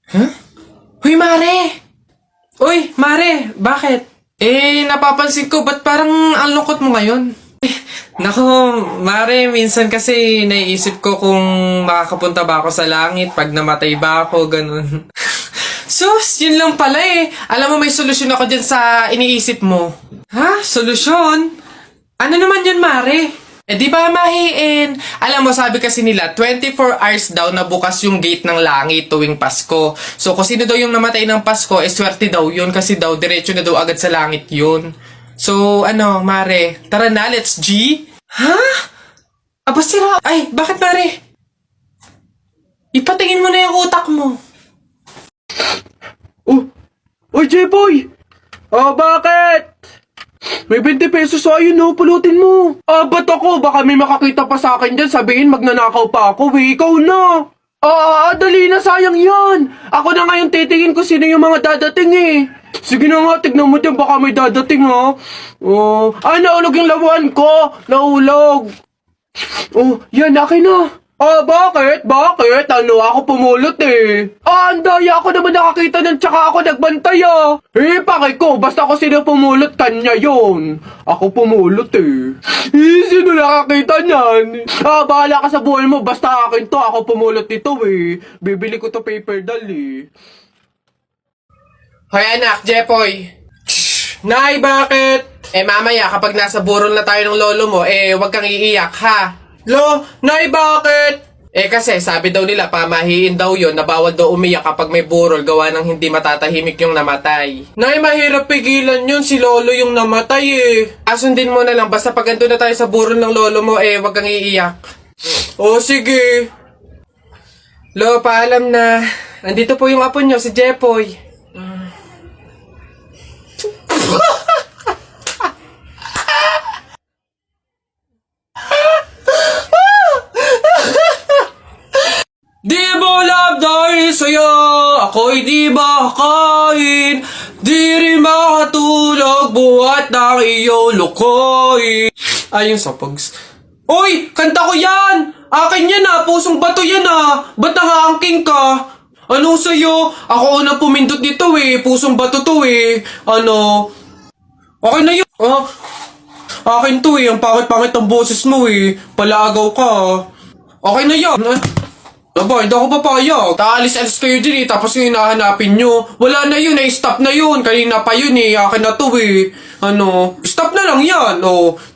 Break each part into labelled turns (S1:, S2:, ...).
S1: Huh? Uy, Mare! Uy, Mare! Bakit? Napapansin ko, ba't parang ang lungkot mo ngayon? Nako, Mare, minsan kasi naiisip ko kung makakapunta ba ako sa langit pag namatay ba ako, ganun. Sus, yun lang pala eh. Alam mo, may solusyon ako dyan sa iniisip mo. Ha? Solusyon? Ano naman yun, Mare? Di ba mahiin? Alam mo, sabi kasi nila, 24 hours daw na bukas yung gate ng langit tuwing Pasko. So, kung sino daw yung namatay ng Pasko, swerte daw yun kasi daw, diretso na daw agad sa langit yun. So, Mare, tara na, let's G? Ha? Aba, sira. Ay, bakit, Mare? Ipatingin mo na yung utak mo.
S2: Uy, J-Boy! Bakit? May 20 pesos sa'yo, no? Pulutin mo. Ba't ako? Baka may makakita pa sa akin dyan. Sabihin, magnanakaw pa ako, eh. Ikaw na. Dali na, sayang yan. Ako na ngayon titingin ko sino yung mga dadating, eh. Sige na nga, tignan mo dyan. Baka may dadating, ha? Naulog yung lawan ko. Naulog. Yan, akin na. Bakit? Bakit? Ako pumulot eh. Ang daya ako naman nakakita ng tsaka ako nagbantay pakay ko, basta ako sino pumulot, kanya yun. Ako pumulot eh. Sino nakakita niyan? Bahala ka sa buhay mo, basta akin to, ako pumulot nito eh. Bibili ko to paper doll eh.
S1: Hoy anak, Jepoy. Nay, bakit? Mamaya kapag nasa burol na tayo ng lolo mo, wag kang iiyak ha.
S2: Lo, Nay, bakit?
S1: Kasi sabi daw nila, pamahiin daw yon na bawal daw umiyak kapag may burol gawa ng hindi matatahimik yung namatay.
S2: Nay, mahirap pigilan yun. Si lolo yung namatay eh.
S1: Sundin mo na lang, basta pag ando na tayo sa burol ng lolo mo, wag kang iiyak.
S2: Sige.
S1: Lo, paalam na. Andito po yung apo nyo, si Jepoy.
S2: Di mo love dahil sa'yo, ako'y di makakain. Di rin makatulog, buhat ng iyong lukoy.
S1: Ayun sa pugs.
S2: Uy! Kanta ko yan! Akin yan pusong bato yan Ba't nangaangking ka? Ano sa'yo? Ako unang pumindot nito pusong bato to Okay na yun. Akin to ang pangit-pangit ang boses mo Palaagaw ka Okay na yan. Aba, hindi ako papayag. Taalis-alis kayo din tapos yung hinahanapin nyo. Wala na yun stop na yun. Kanina pa yun akin na to stop na lang yan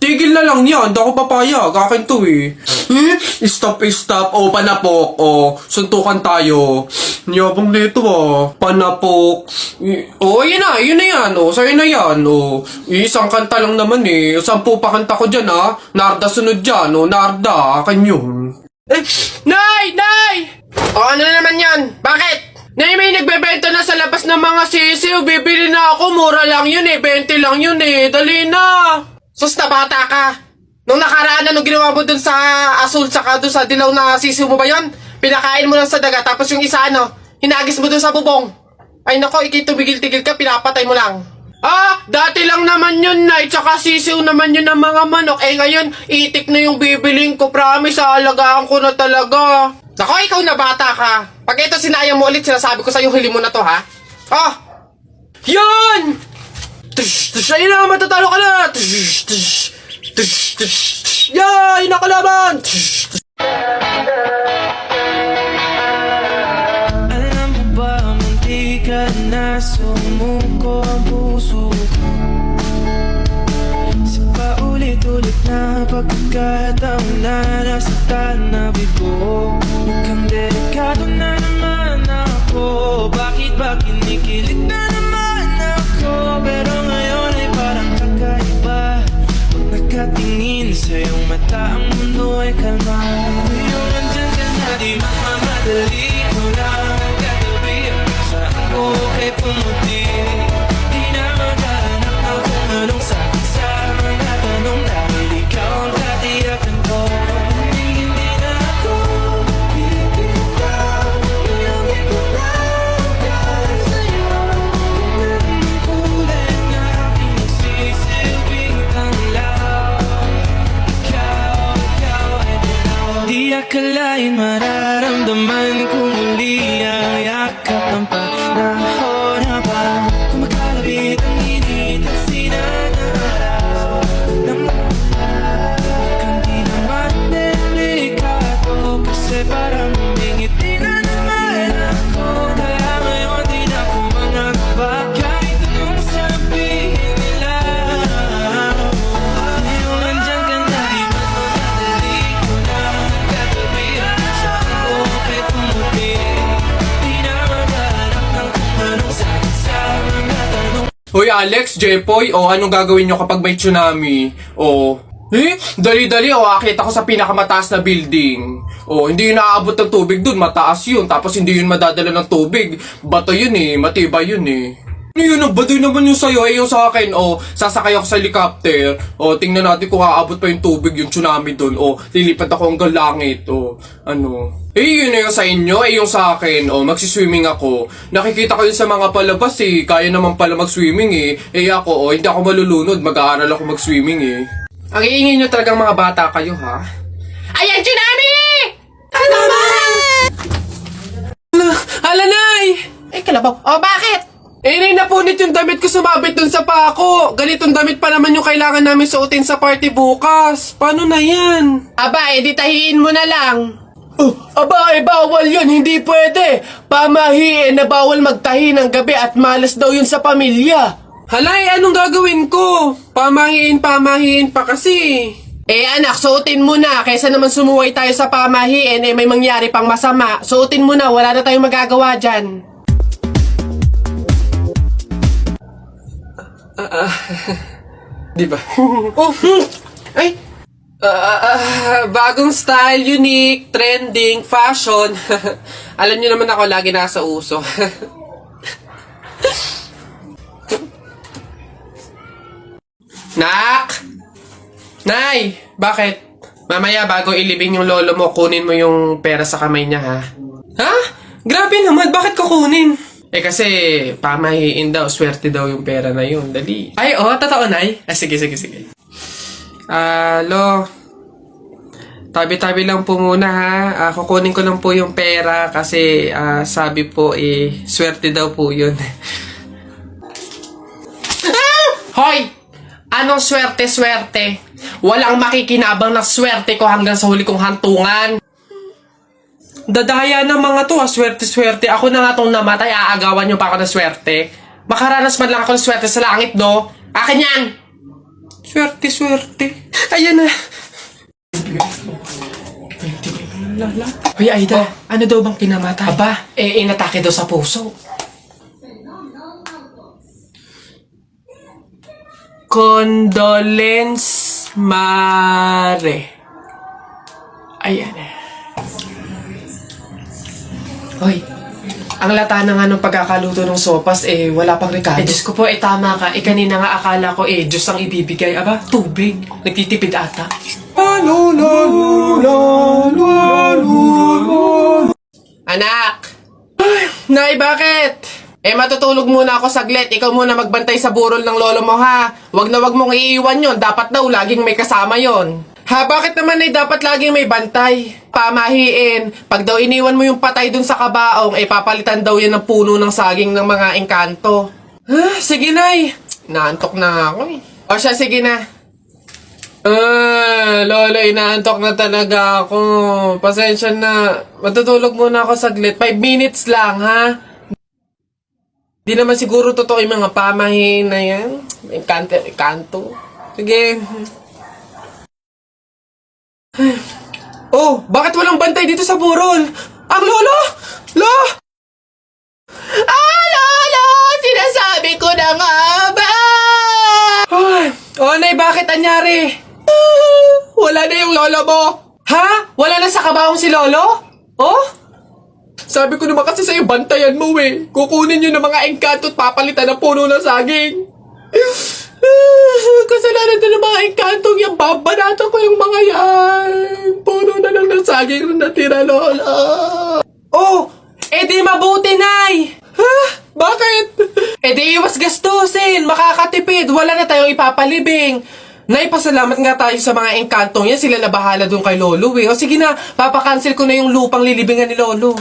S2: tigil na lang yan. Hindi ako papayag, akin to Stop. Panapok suntukan tayo. Niyabang nito panapok. Yun na yan sa'yo na yan isang kanta lang naman 10 pa kanta ko dyan Narda sunod dyan Narda, akin yun.
S1: Nay! Ano na naman yan? Bakit?
S2: Nay, may nagbebenta na sa labas ng mga sisiw. Bibili na ako. Mura lang yun 20 lang yun Dali na.
S1: Sus na bata ka. Nung nakaraan nung ginawa mo dun sa asul tsaka dun sa dilaw na sisiw mo ba yun? Pinakain mo lang sa daga tapos yung isa hinagis mo dun sa bubong. Ay nako, tumigil-tigil ka, pinapatay mo lang.
S2: Dati lang naman yun, Nay. Tsaka sisiw naman yun ng mga manok. Ngayon, itik na yung bibiling ko. Promise, aalagaan ko na talaga.
S1: Nako, ikaw na bata ka. Pag ito sinayang mo ulit, sinasabi ko sa'yo, huli mo na to, ha?
S2: Yan! Ayun na, matatalo ka na! Yay! Nakalaban!
S3: Alam mo ba, munti ka na sumuko ang puso ko. Sa paulit-ulit na pagkakataon na nasaktan na bigo. Mukhang delikado na naman ako. Bakit ba kinikilig na naman ako? Pero ngayon ay parang kakaiba. Pag nakatingin sa iyong mata, ang mundo ay kalma. Ngayon nandyan ka na, di magmamadali ko lang katabi. Saan ko kay pumuti? Di na maghanap na kung anong sabi sa mga tanong. Dahil ikaw ang katiyakan ko. Hindi na ako bibitaw. Iyong ikulang dahil sa'yo. Kung anong kulay ng aking nagsisilbing tanglaw. Ikaw ay dilaw. Di akalain mararamdaman kung muli ang yakap ng
S2: Hoy Alex, Jepoy, anong gagawin nyo kapag may tsunami? Dali-dali, akit ako sa pinakamataas na building. Hindi yun naaabot ng tubig dun, mataas yun. Tapos hindi yun madadala ng tubig. Bato yun matibay yun Ano yun, ang baduy naman yung sa'yo, yung sa akin. Sasakay ako sa helicopter. Tingnan natin kung aabot pa yung tubig, yung tsunami dun. Lilipat ako hanggang langit. Yun na yung sa inyo, yung sa akin. Magsiswimming ako. Nakikita ko yun sa mga palabas Kaya naman pala mag-swimming ako, hindi ako malulunod. Mag-aaral ako mag-swimming Ang iingay nyo talagang mga bata kayo, ha? Ayan, tsunami! Ano naman? Alanay!
S1: Kalabaw. Bakit?
S2: Nay, napunit yung damit ko sumabit dun sa paa ko. Ganitong damit pa naman yung kailangan namin suotin sa party bukas. Paano na yan?
S1: Aba, edi tahiin mo na lang.
S2: Bawal yun. Hindi pwede. Pamahiin na bawal magtahi ng gabi at malas daw yun sa pamilya. Halay, anong gagawin ko? Pamahiin pa kasi.
S1: Anak, suotin mo na. Kaysa naman sumuway tayo sa pamahiin, may mangyari pang masama. Suotin mo na, wala na tayong magagawa dyan.
S2: Di ba? Ay! Bagong style, unique, trending, fashion. Alam niyo naman ako, lagi nasa uso. Nak! Nay! Bakit? Mamaya bago ilibing yung lolo mo, kunin mo yung pera sa kamay niya, ha? Ha? Grabe naman, bakit kukunin? Kasi pamahiin daw, swerte daw yung pera na yun. Dali. Ay, totoo, Nay? Sige. Lo, tabi-tabi lang po muna, ha? Kukunin ko lang po yung pera kasi sabi po, swerte daw po yun. Hoy! Anong swerte-swerte? Walang makikinabang na swerte ko hanggang sa huli kong hantungan. Dadaya ng mga to, swerte-swerte. Ako na nga tong namatay, aagawan nyo pa ako ng swerte. Makaranas man lang ako ng swerte sa langit, no? Akin yan! Swerte-swerte. Ayan na. Hoy, Aida, ano daw bang kinamatay?
S1: Aba, inatake daw sa puso.
S2: Condolence Mare. Ayan
S1: Hoy, ang lata na nga ng pagkakaluto ng sopas, wala pang rekado.
S2: Diyos ko po, tama ka. Kanina nga akala ko, Diyos ang ibibigay. Aba, tubig. Nagtitipid ata.
S1: Anak!
S2: Nay, bakit?
S1: Matutulog muna ako saglit. Ikaw muna magbantay sa burol ng lolo mo, ha? Wag na wag mong iiwan yon. Dapat daw laging may kasama yon.
S2: Ha, bakit naman dapat laging may bantay?
S1: Pamahiin. Pag daw iniwan mo yung patay dun sa kabaong, papalitan daw yan ng puno ng saging ng mga engkanto.
S2: Sige, Nay.
S1: Naantok na ako O siya, sige na.
S2: Lolo, inaantok na talaga ako. Pasensya na. Matutulog muna ako saglit. 5 minutes lang, ha? Di naman siguro totoo yung mga pamahiin na yan. Engkanto. Sige. Bakit walang bantay dito sa burol? Ang lolo!
S1: Lolo! Sinasabi ko na nga ba?
S2: Nay, bakit anyari?
S1: Wala na yung lolo mo.
S2: Ha? Wala na sa kabaong si lolo?
S1: Sabi ko naman kasi sa'yo, bantayan mo Kukunin nyo ng mga engkanto at papalitan ng puno ng saging. Kasalanan na ng mga engkantong yan. Babanatan ko yung mga yan. Puno na lang ng saging na natira, lola.
S2: Di mabuti, Nay!
S1: Bakit?
S2: Di iwas gastusin, makakatipid, wala na tayong ipapalibing. Nay, pasalamat nga tayo sa mga engkantong yan, sila na bahala dun kay Lolo O sige na, papakancel ko na yung lupang lilibingan ni Lolo.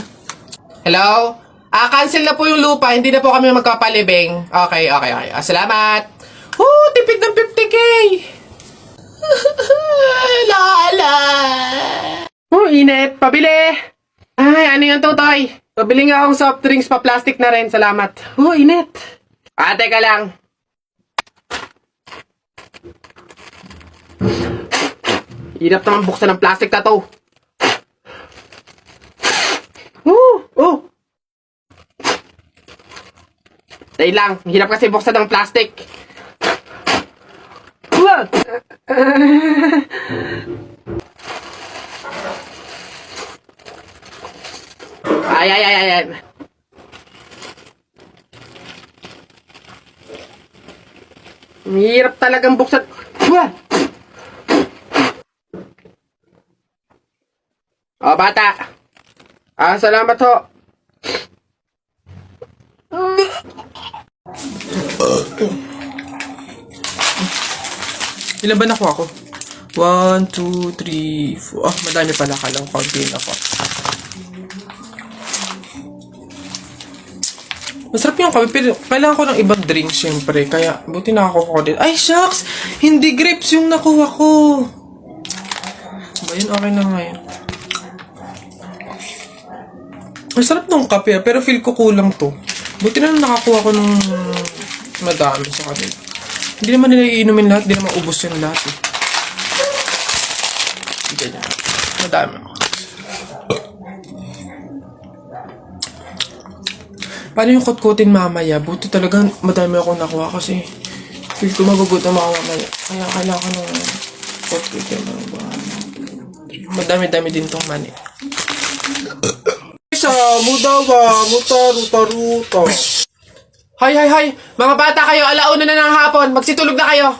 S1: Hello? Cancel na po yung lupa, hindi na po kami magpapalibing. Okay. Salamat. Tipid ng 50K. Lala.
S2: Init, pabili! Ay, ano yung tutoy? Pabili nga akong soft drinks pa, plastic na rin, salamat. Init.
S1: Teka lang.
S2: Hirap naman buksan ng plastic na to. Dahil lang, hirap kasi buksan ng plastic. What? Ay. Hirap talagang buksan. What? Oh, bata. Salamat ho.
S1: Ilan ba nakuha ko? 1, 2, 3, 4. Ah, madami pala. Kala ko kaunti na ako. Masarap yung kape, pero kailangan ko ng ibang drink, syempre. Kaya, buti nakakuha ko din. Ay, shucks! Hindi grapes yung nakuha ko. Ba yun? Okay na nga yun. Masarap nung kape, pero feel ko kulang to. Buti na nakakuha ko ng madami sa kanila. Hindi naman nila iinumin lahat, hindi naman ubos yung lahat eh. Ganyan. Madami ako. Paano yung kutkutin mamaya? Buti talaga madami akong nakuha kasi feel ko magugutom ako mamaya. Kaya kailangan ko ng kutkutin. Madami-dami din tong mani.
S2: Isa, mudawa, ruta.
S1: Hay! Mga bata kayo, alauna na ng hapon. Magsitulog na kayo.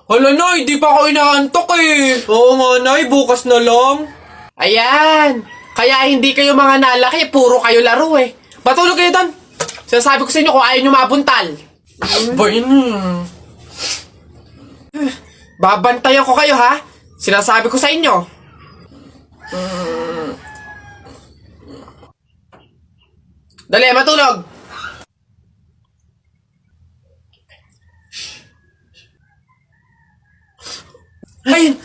S2: Hala, Nay, di pa ako inaantok eh. Oo nga, Nay, bukas na lang.
S1: Ayan! Kaya hindi kayo mga nalaki, puro kayo laro eh. Matulog kayo doon. Sinasabi ko sa inyo kung ayaw nyo mabuntal.
S2: Ba yun?
S1: Babantayan ko kayo ha. Sinasabi ko sa inyo. Dali, matulog! Ay!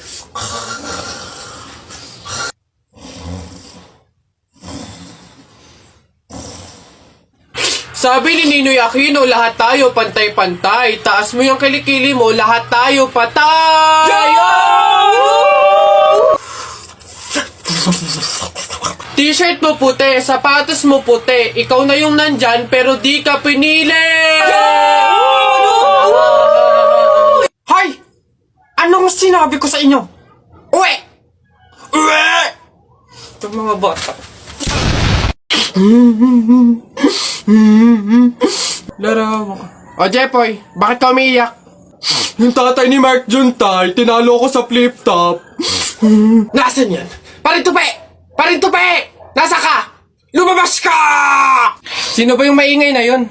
S1: Sabi ni Ninoy Aquino, lahat tayo pantay-pantay. Taas mo yung kilikili mo, lahat tayo patay! T-shirt mo puti, sapatos mo puti. Ikaw na yung nandyan, pero di ka pinili! Hoy! Anong sinabi ko sa inyo? Uwe! Itong mga bata. Larawa ka. O, Jepoy, bakit ka umiiyak?
S2: Yung tatay ni Mark Juntay, tinalo ko sa flip-top.
S1: Nasaan yan? Parintupi! Nasa ka? Lumabas ka! Sino ba yung maingay na yon?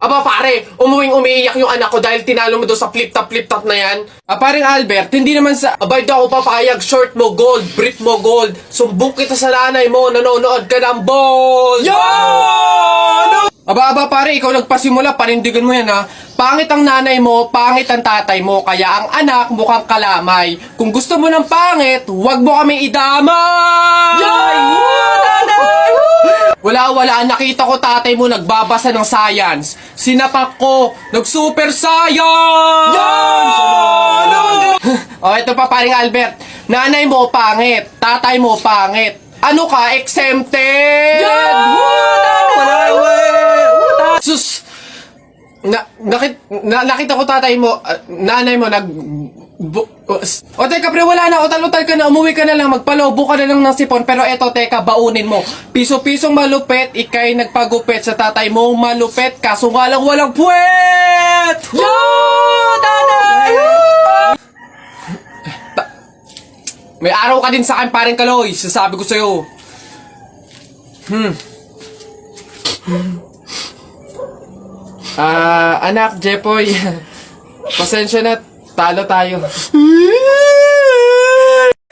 S1: Aba pare, umiiyak yung anak ko dahil tinalo mo doon sa flip-top na yan. Paring Albert, hindi naman sa... Abay daw ako papayag, short mo gold, brief mo gold. Sumbong kita sa nanay mo, nanonood ka ng bold! Aba pare, ikaw nagpasimula, panindigan mo yan ha. Pangit ang nanay mo, pangit ang tatay mo, kaya ang anak mukhang kalamay. Kung gusto mo ng pangit, huwag mo kami idamay! Wala, nakita ko tatay mo nagbabasa ng science. Sinapak ko, nag-super science! O, ito pa paring Albert. Nanay mo pangit, tatay mo pangit. Ano ka, exempted? Sus! Nakita ko tatay mo, nanay mo o teka pre, wala na, utal-utal ka na, umuwi ka na lang, magpalobo ka na lang ng sipon, pero eto teka, baunin mo. Piso-pisong malupet, ikay nagpagupit sa tatay mo, malupet, kaso nga lang walang puwet! May araw ka din sa akin, paring Kaloy, sasabi ko sa'yo. Anak, Jepoy, pasensya na, talo tayo.